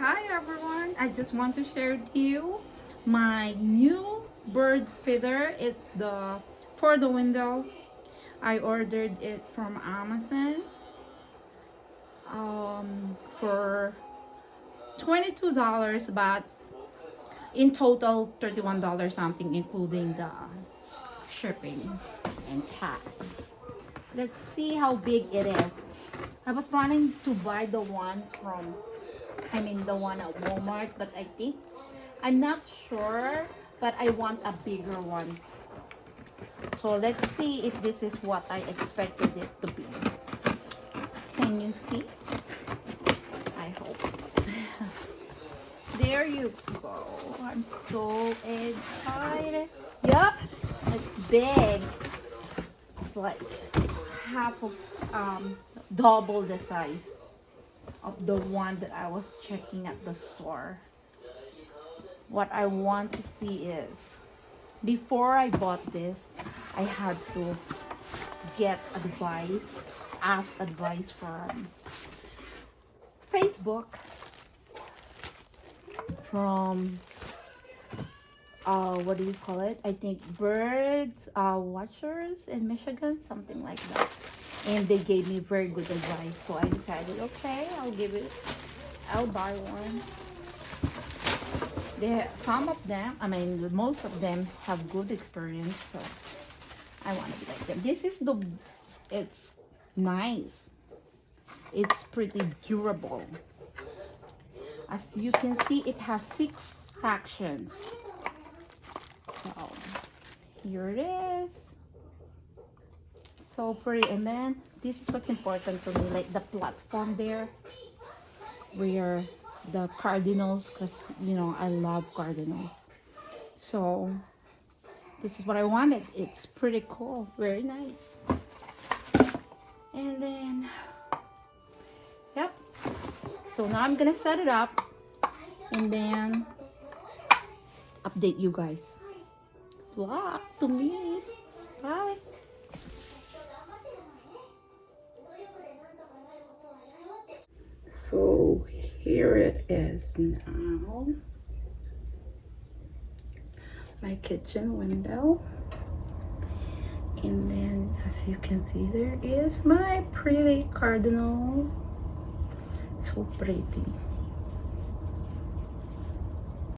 Hi everyone, I just want to share with you my new bird feeder. It's the for the window. I ordered it from Amazon for $22, but in total $31 something, including the shipping and tax. Let's see how big it is. I was planning to buy the one the one at Walmart, but I'm not sure, but I want a bigger one. So let's see if this is what I expected it to be. Can you see? I hope. There you go. I'm so excited. Yup, it's big. It's like half of double the size of the one that I was checking at the store. What I want to see is, before I bought this, I had to ask advice from Facebook, from what do you call it? I think birds watchers in Michigan, something like that. And they gave me very good advice, so I decided, okay, I'll buy one. Some of them, most of them have good experience, so I want to be like them. It's nice. It's pretty durable. As you can see, it has 6 sections. So here it is. So pretty. And then this is what's important to me, like the platform there where the cardinals, because I love cardinals. So this is what I wanted. It's pretty cool, very nice. And then yep, so now I'm gonna set it up and then update you guys. Wow, to me. Bye. So here it is now, my kitchen window, and then as you can see, there is my pretty cardinal. So pretty.